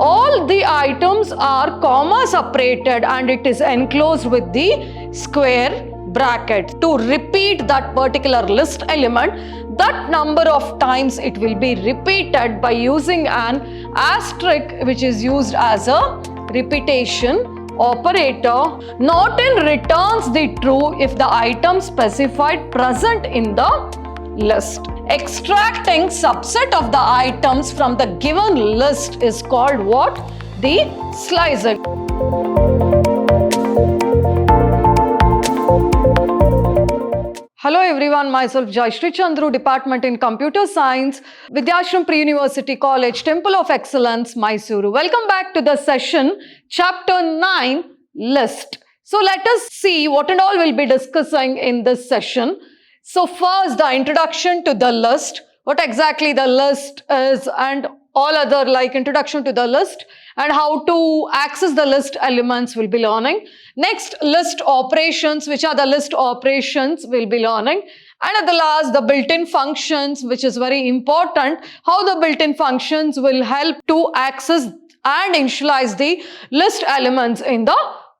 all the items are comma separated and it is enclosed with the square bracket. To repeat that particular list element, that number of times it will be repeated by using an asterisk, which is used as a repetition operator. Not in returns the true if the item specified present in the list. Extracting subset of the items from the given list is called what? The slicing. Hello everyone, myself Jayashree Chandru, Department in Computer Science, Vidyashram Pre-University College, Temple of Excellence, Mysuru. Welcome back to the session, Chapter 9, List. So let us see what and all we'll be discussing in this session. So first, the introduction to the list, what exactly the list is and all other like introduction to the list and how to access the list elements we'll be learning. Next, list operations, which are the list operations we'll be learning. And at the last, the built-in functions, which is very important, how the built-in functions will help to access and initialize the list elements in the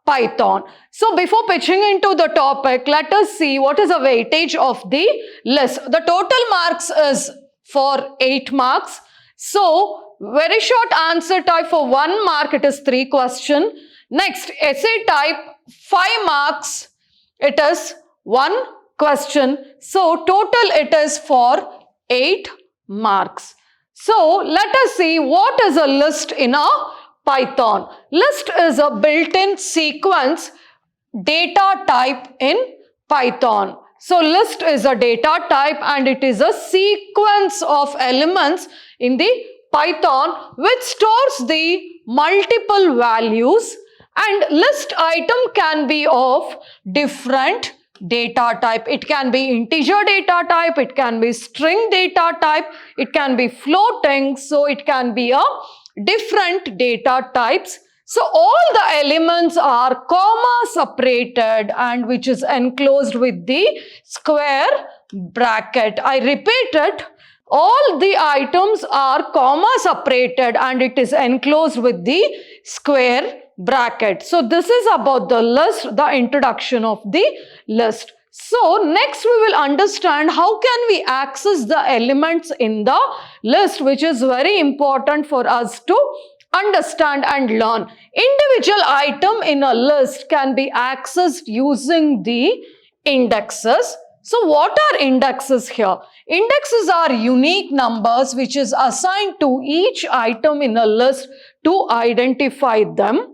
Python. So before pitching into the topic, let us see what is the weightage of the list. The total marks is for 8 marks. So very short answer type for 1 mark, it is 3 questions. Next, essay type 5 marks, it is 1 question. So total it is for 8 marks. So let us see what is a list in a Python. List is a built-in sequence data type in Python. So list is a data type and it is a sequence of elements in the Python which stores the multiple values, and list item can be of different data type. It can be integer data type, it can be string data type, it can be floating, so it can be a different data types. So all the elements are comma separated and which is enclosed with the square bracket. I repeat it. All the items are comma separated and it is enclosed with the square bracket. So this is about the list, the introduction of the list. So next we will understand how can we access the elements in the list, which is very important for us to understand and learn. Individual item in a list can be accessed using the indexes. So what are indexes here? Indexes are unique numbers which is assigned to each item in a list to identify them.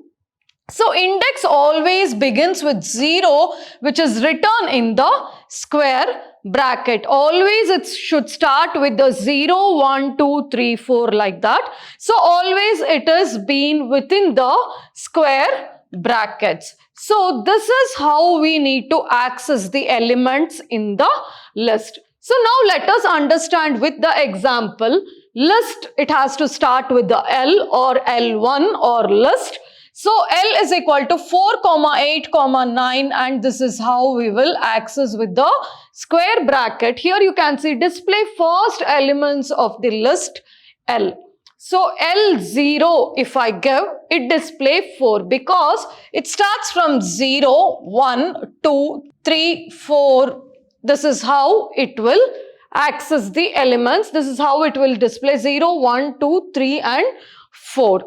So index always begins with 0, which is written in the square bracket. Always it should start with the 0, 1, 2, 3, 4 like that. So always it is been within the square brackets. So this is how we need to access the elements in the list. So now let us understand with the example. List, it has to start with the L or L1 or list. So L is equal to 4, 8, 9 and this is how we will access with the square bracket. Here you can see display first elements of the list L. So L0 if I give, it display 4 because it starts from 0, 1, 2, 3, 4. This is how it will access the elements. This is how it will display 0, 1, 2, 3 and 4.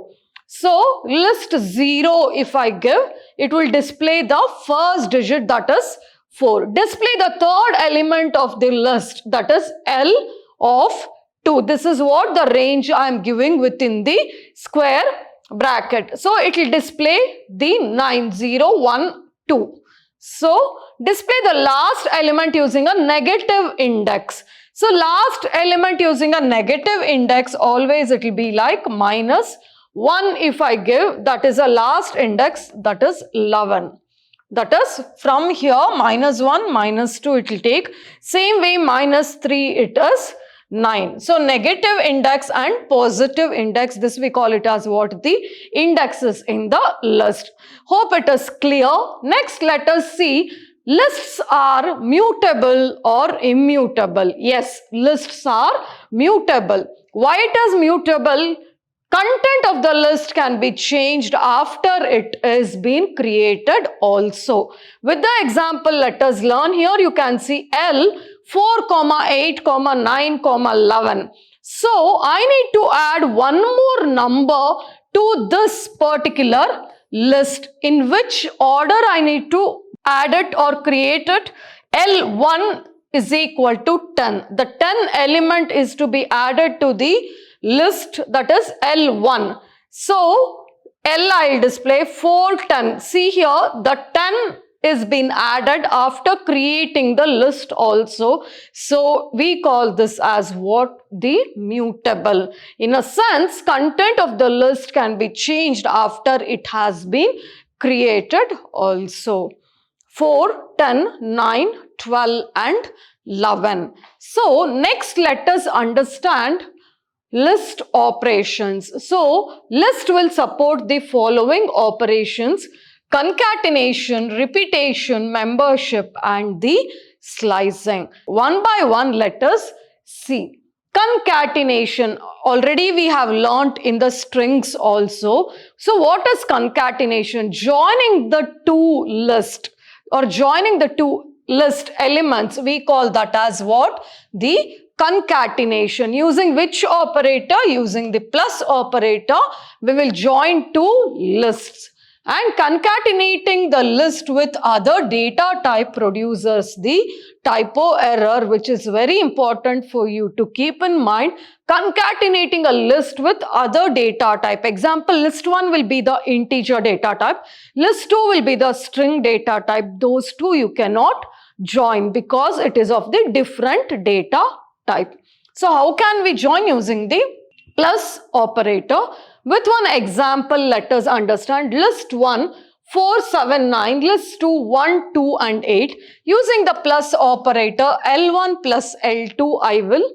So list 0 if I give, it will display the first digit, that is 4. Display the third element of the list, that is L of 2. This is what the range I am giving within the square bracket. So it will display the 9, 0, 1, 2. So display the last element using a negative index. So last element using a negative index, always it will be like minus 1 if I give, that is a last index, that is 11. That is from here minus 1, minus 2 it will take. Same way minus 3 it is 9. So negative index and positive index, this we call it as what? The indexes in the list. Hope it is clear. Next let us see, lists are mutable or immutable. Yes, lists are mutable. Why it is mutable? Content of the list can be changed after it is been created also. With the example, let us learn. Here you can see L 4, 8, 9, 11. So I need to add one more number to this particular list. In which order I need to add it or create it? L1 is equal to 10. The 10 element is to be added to the list, that is L1. So L I'll display 4, 10. See here, the 10 is been added after creating the list also. So we call this as what? The mutable. In a sense, content of the list can be changed after it has been created also. 4, 10, 9, 12 and 11. So next let us understand list operations. So list will support the following operations: concatenation, repetition, membership and the slicing. One by one let us see. Concatenation, already we have learnt in the strings also. So what is concatenation? Joining the two list or joining the two list elements, we call that as what? The concatenation. Using which operator? Using the plus operator, we will join two lists. And concatenating the list with other data type produces the typo error, which is very important for you to keep in mind. Concatenating a list with other data type. Example, list 1 will be the integer data type. List 2 will be the string data type. Those two you cannot join because it is of the different data type. So how can we join? Using the plus operator. With one example, let us understand. List 1, 4, 7, 9. List 2, 1, 2 and 8. Using the plus operator, L1 plus L2, I will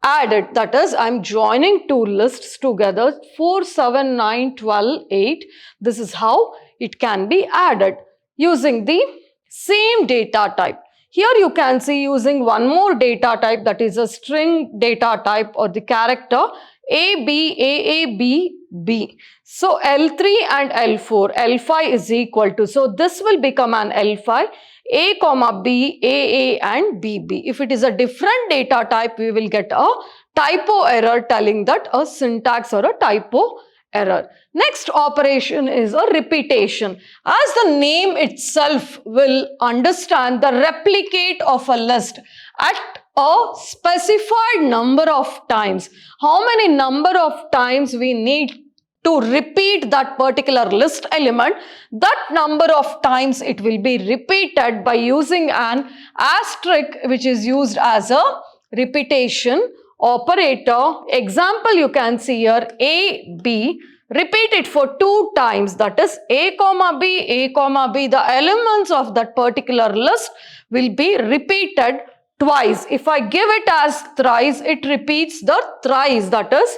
add it. That is, I am joining two lists together. 4, 7, 9, 12, 8. This is how it can be added using the same data type. Here you can see using one more data type, that is a string data type or the character A, B, A, B, B. So L3 and L4, L5 is equal to, so this will become an L5, A, B, A and BB. If it is a different data type, we will get a typo error telling that a syntax or a typo error. Next operation is a repetition. As the name itself will understand, the replicate of a list at a specified number of times. How many number of times we need to repeat that particular list element, that number of times it will be repeated by using an asterisk, which is used as a repetition operator. Example you can see here, A, B. Repeat it for 2 times, that is A, B, A, B. The elements of that particular list will be repeated twice. If I give it as thrice, it repeats the thrice, that is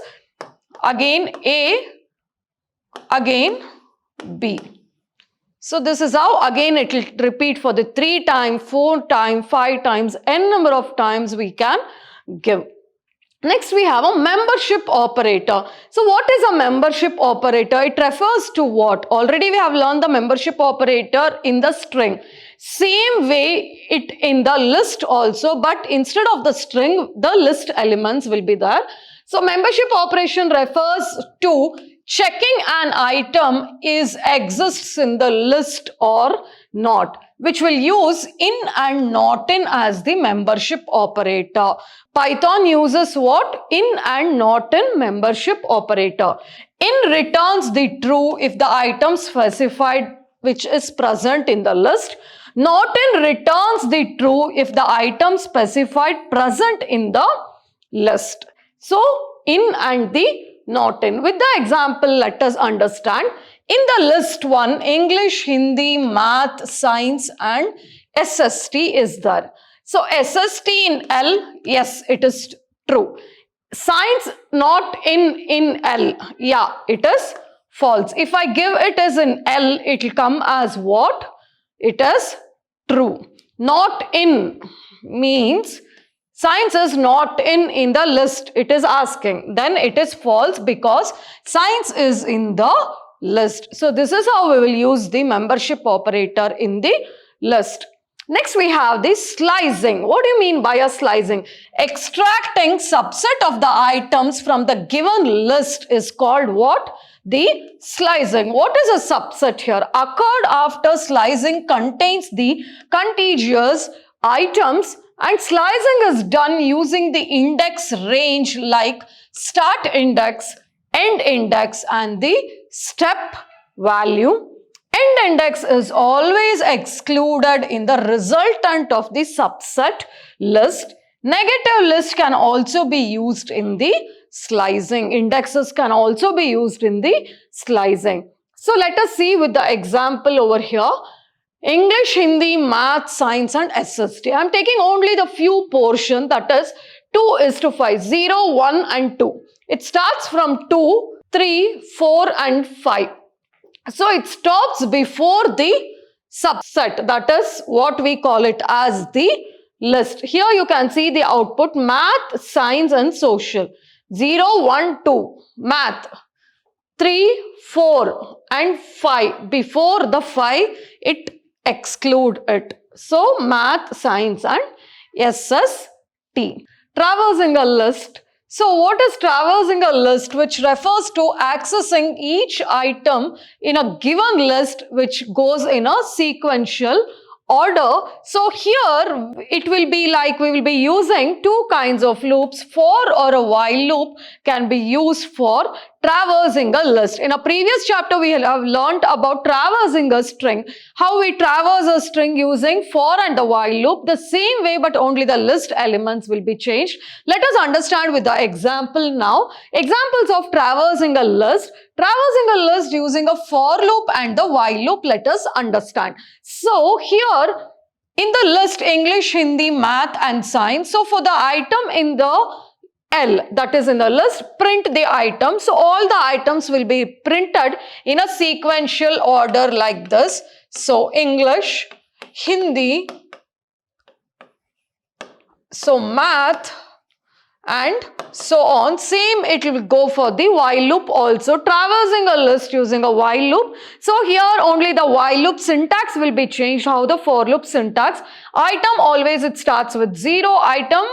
again A, again B. So this is how again it will repeat for the 3 times, 4 times, 5 times, n number of times we can give. Next we have a membership operator. So what is a membership operator? It refers to what? Already we have learned the membership operator in the string. Same way it in the list also, but instead of the string, the list elements will be there. So membership operation refers to checking an item exists in the list or not, which will use in and not in as the membership operator. Python uses what? In and not in membership operator. In returns the true if the item specified which is present in the list. Not in returns the true if the item specified present in the list. So in and the not in. With the example, let us understand. In the list 1, English, Hindi, Math, Science and SST is there. So SST in L, yes, it is true. Science not in L, yeah, it is false. If I give it as in L, it will come as what? It is true. Not in means Science is not in the list, it is asking. Then it is false because science is in the list. So this is how we will use the membership operator in the list. Next we have the slicing. What do you mean by a slicing? Extracting subset of the items from the given list is called what? The slicing. What is a subset here? Occurred after slicing contains the contiguous items, and slicing is done using the index range like start index, end index and the step value. End index is always excluded in the resultant of the subset list. Negative list can also be used in the slicing. Indexes can also be used in the slicing. So let us see with the example over here. English, Hindi, Math, Science and SST. I am taking only the few portion, that is 2:5, 0, 1 and 2. It starts from 2, 3, 4 and 5. So it stops before the subset, that is what we call it as the list. Here you can see the output Math, Science and Social. 0, 1, 2, Math. 3, 4 and 5. Before the 5, it exclude it. So Math, Science and SST. Traversing a list. So what is traversing a list? Which refers to accessing each item in a given list which goes in a sequential order. So here it will be like we will be using two kinds of loops. For or a while loop can be used for traversing a list. In a previous chapter we have learnt about traversing a string. How we traverse a string using for and the while loop. The same way, but only the list elements will be changed. Let us understand with the example now. Examples of traversing a list. Traversing a list using a for loop and the while loop, let us understand. So here in the list English, Hindi, Math and Science. So for the item in the L, that is in the list, print the item. So all the items will be printed in a sequential order like this. So English, Hindi, so Math and so on. Same it will go for the while loop also. Traversing a list using a while loop. So here only the while loop syntax will be changed. How the for loop syntax. Item always it starts with 0. Item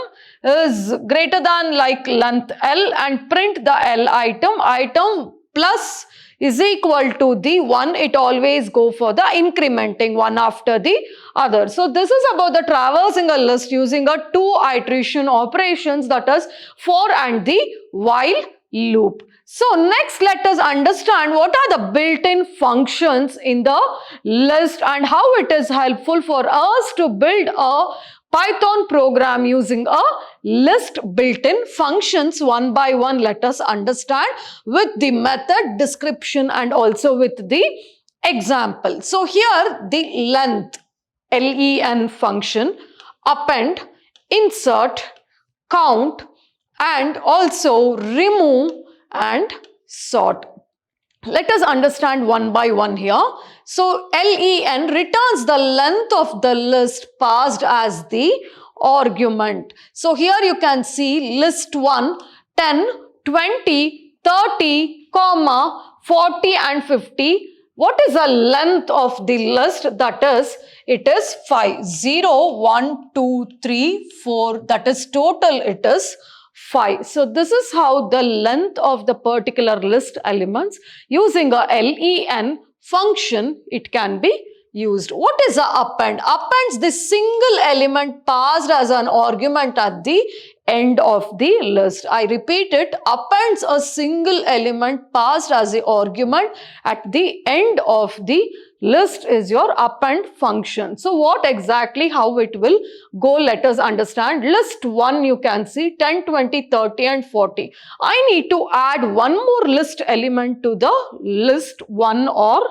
is greater than like length L and print the L item. Item plus is equal to the 1. It always go for the incrementing one after the other. So this is about the traversing a list using a two iteration operations, that is for and the while loop. So next let us understand what are the built-in functions in the list and how it is helpful for us to build a Python program using a list built-in functions. One by one let us understand with the method description and also with the example. So here the length, len function, append, insert, count and also remove and sort. Let us understand one by one here. So len returns the length of the list passed as the argument. So here you can see list 1, 10, 20, 30, 40 and 50. What is the length of the list? That is, it is 5. 0, 1, 2, 3, 4. That is total, it is 5. So this is how the length of the particular list elements using a len function it can be used. What is a append? Appends the single element passed as an argument at the end of the list. I repeat it, appends a single element passed as the argument at the end of the list is your append function. So what exactly, how it will go, let us understand. List 1 you can see 10, 20, 30 and 40. I need to add one more list element to the list 1 or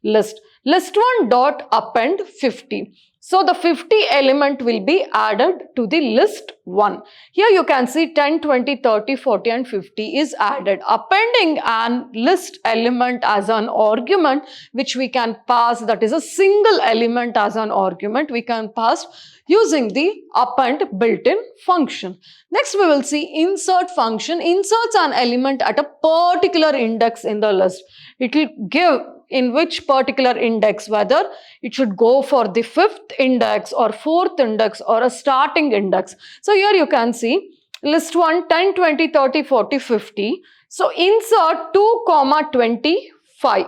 list. List 1 dot append 50. So the 50 element will be added to the list 1. Here you can see 10, 20, 30, 40 and 50 is added. Appending an list element as an argument which we can pass, that is a single element as an argument we can pass using the append built-in function. Next we will see insert function. Inserts an element at a particular index in the list. It will give in which particular index, whether it should go for the 5th index or 4th index or a starting index. So here you can see list 1, 10, 20, 30, 40, 50. So insert 2, 25.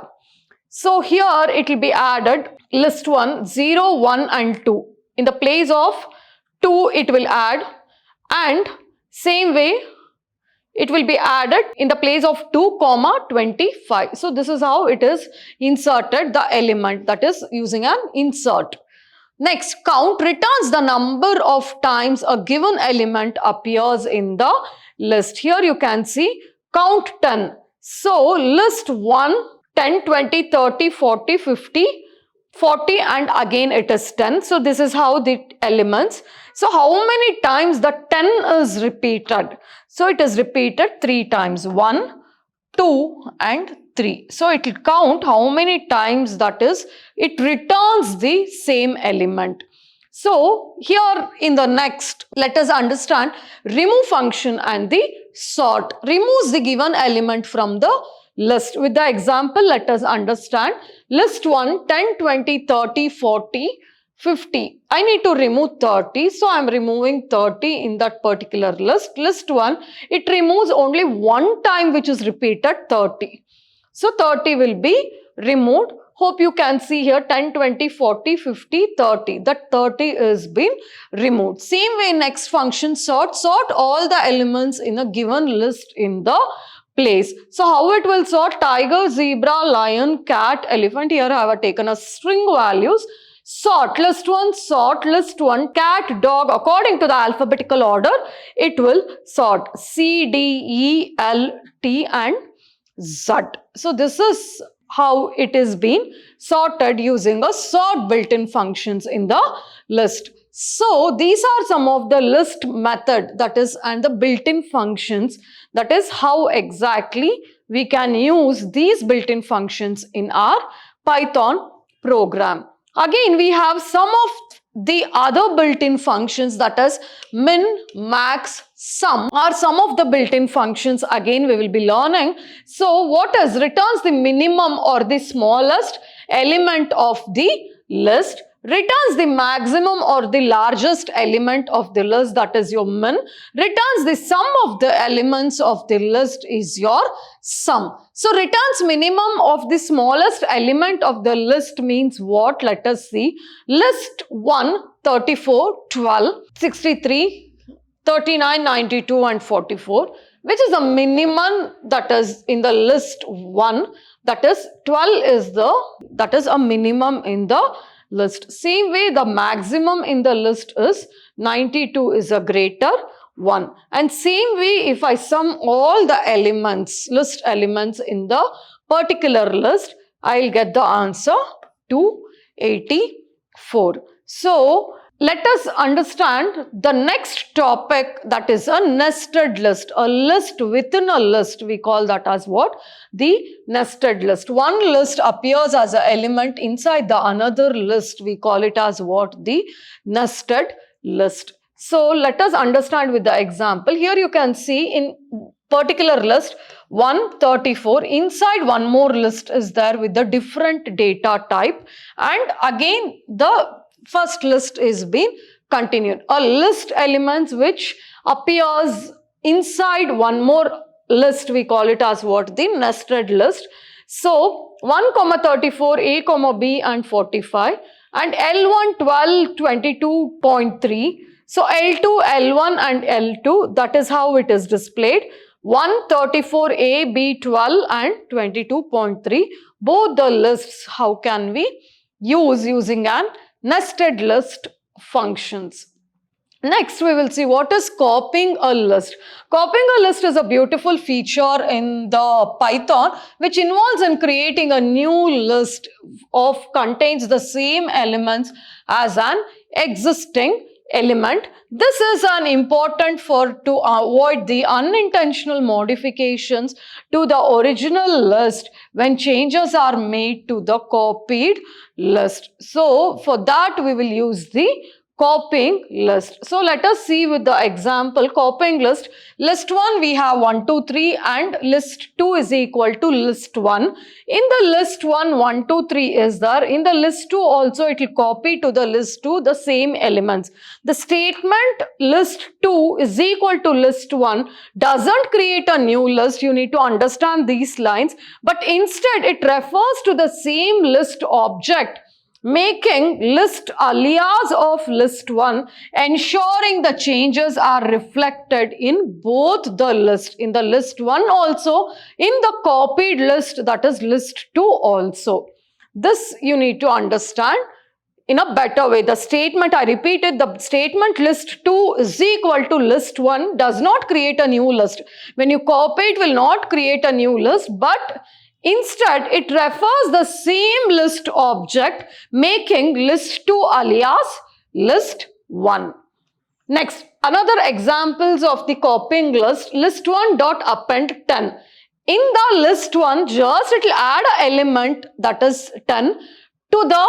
So here it will be added list 1, 0, 1 and 2. In the place of 2 it will add, and same way it will be added in the place of 2, 25. So this is how it is inserted, the element, that is using an insert. Next, count returns the number of times a given element appears in the list. Here you can see count 10. So list 1, 10, 20, 30, 40, 50, 40 and again it is 10. So this is how the elements. So how many times the 10 is repeated? So it is repeated 3 times, 1, 2 and 3. So it will count how many times, that is, it returns the same element. So here in the next, let us understand remove function and the sort. Removes the given element from the list. With the example, let us understand list 1, 10, 20, 30, 40, 50. I need to remove 30. So I am removing 30 in that particular list. List 1, it removes only one time which is repeated, 30. So 30 will be removed. Hope you can see here 10, 20, 40, 50, 30. That 30 is been removed. Same way next function sort. Sort all the elements in a given list in the place. So how it will sort? Tiger, zebra, lion, cat, elephant. Here I have taken a string values. Sort list 1, sort list 1, cat, dog, according to the alphabetical order, it will sort C, D, E, L, T and Z. So this is how it is being sorted using a sort built-in functions in the list. So these are some of the list method, that is, and the built-in functions, that is how exactly we can use these built-in functions in our Python program. Again, we have some of the other built-in functions, that is min, max, sum are some of the built-in functions again we will be learning. So what is returns the minimum or the smallest element of the list, returns the maximum or the largest element of the list, that is your min, returns the sum of the elements of the list is your sum. So returns minimum of the smallest element of the list means what? Let us see. List 1, 34, 12, 63, 39, 92 and 44, which is the minimum that is in the list 1, that is 12 is that is a minimum in the list. Same way the maximum in the list is 92 is a greater 1. And same way if I sum all the elements, list elements in the particular list, I will get the answer 284. So let us understand the next topic, that is a nested list. A list within a list, we call that as what? The nested list. One list appears as an element inside the another list. We call it as what? The nested list. So let us understand with the example. Here you can see in particular list 134, inside one more list is there with the different data type, and again the first list is being continued. A list elements which appears inside one more list, we call it as what? The nested list. So 1, 34, A, B and 45, and L1, 12, 22.3. So L2, L1 and L2, that is how it is displayed. 134, A, B, 12 and 22.3. Both the lists, how can we use using an nested list functions. Next, we will see what is copying a list. Copying a list is a beautiful feature in the Python which involves in creating a new list of contains the same elements as an existing element. This is an important to avoid the unintentional modifications to the original list when changes are made to the copied list. So for that we will use the copying list. So let us see with the example copying list. List 1 we have 1, 2, 3 and list 2 is equal to list 1. In the list 1, 1, 2, 3 is there. In the list 2 also it will copy to the list 2 the same elements. The statement list 2 is equal to list 1 doesn't create a new list. You need to understand these lines. But instead it refers to the same list object, making list alias of list 1, ensuring the changes are reflected in both the list, in the list 1 also, in the copied list, that is list 2 also. This you need to understand in a better way. The statement, I repeated, the statement list 2 is equal to list 1 does not create a new list. When you copy it will not create a new list, but instead, it refers the same list object, making list 2 alias list 1. Next, another examples of the copying list, list 1 dot append 10. In the list 1, just it will add an element, that is 10, to the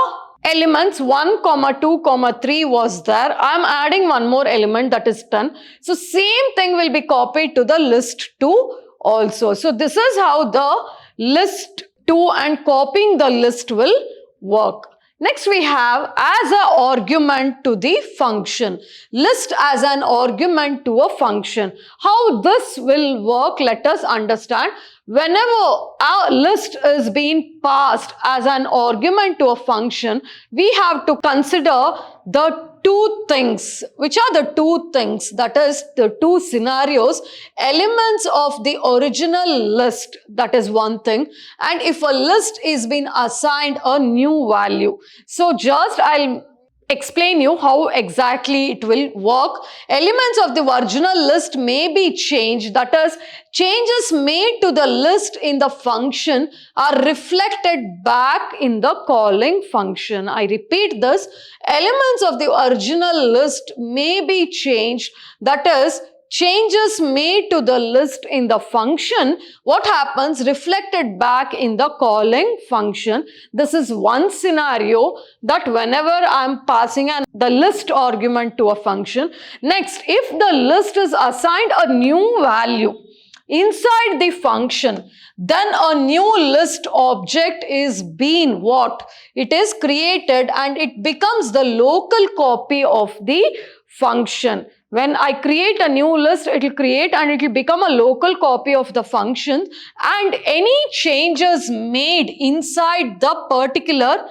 elements 1, 2, 3 was there. I am adding one more element, that is 10. So same thing will be copied to the list 2 also. So this is how the list 2 and copying the list will work. Next we have as an argument to the function. List as an argument to a function. How this will work, let us understand. Whenever our list is being passed as an argument to a function, we have to consider the two things. Which are the two things? That is the two scenarios. Elements of the original list, that is one thing. And if a list is being assigned a new value. So just I'll explain you how exactly it will work. Elements of the original list may be changed. That is, changes made to the list in the function are reflected back in the calling function. I repeat this. Elements of the original list may be changed. That is, changes made to the list in the function, what happens, reflected back in the calling function. This is one scenario that whenever I am passing the list argument to a function. Next, if the list is assigned a new value inside the function, then a new list object is being what? It is created and it becomes the local copy of the function. When I create a new list, it will create and it will become a local copy of the function, and any changes made inside the particular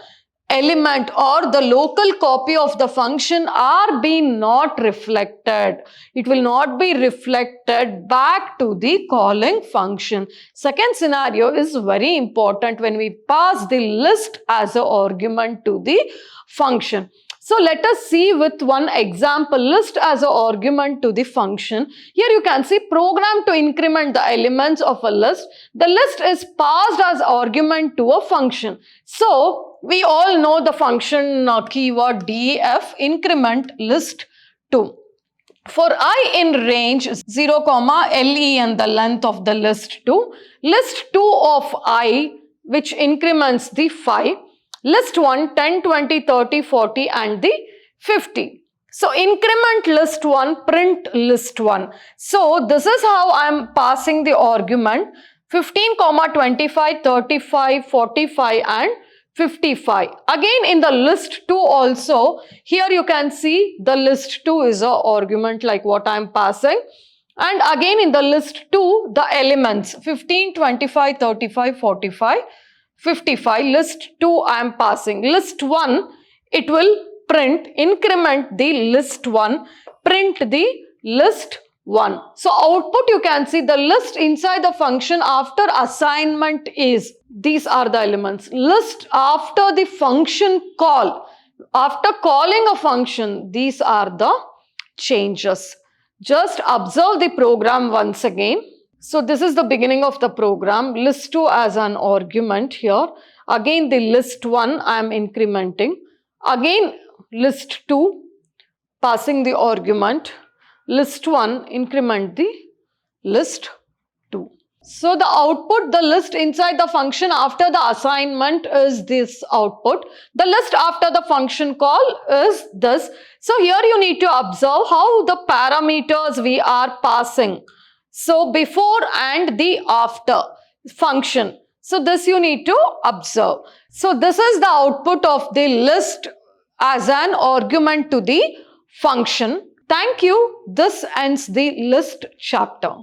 element or the local copy of the function are being not reflected. It will not be reflected back to the calling function. Second scenario is very important when we pass the list as an argument to the function. So let us see with one example, list as an argument to the function. Here you can see program to increment the elements of a list. The list is passed as argument to a function. So we all know the function keyword def, increment list 2. For I in range 0, le and the length of the list 2, list 2 of I which increments the 5, list 1, 10, 20, 30, 40 and the 50. So increment list 1, print list 1. So this is how I am passing the argument 15, 25, 35, 45 and 55. Again in the list 2 also, here you can see the list 2 is a argument like what I am passing. And again in the list 2, the elements 15, 25, 35, 45, 55, list 2 I am passing. List 1, it will print, increment the list 1, print the list 1. So output you can see the list inside the function after assignment is, these are the elements. List after the function call, after calling a function, these are the changes. Just observe the program once again. So this is the beginning of the program, list 2 as an argument here. Again the list 1 I am incrementing. Again list 2, passing the argument list 1 increment the list 2. So the output, the list inside the function after the assignment is this output. The list after the function call is this. So here you need to observe how the parameters we are passing. So before and the after function. So this you need to observe. So this is the output of the list as an argument to the function. Thank you. This ends the list chapter.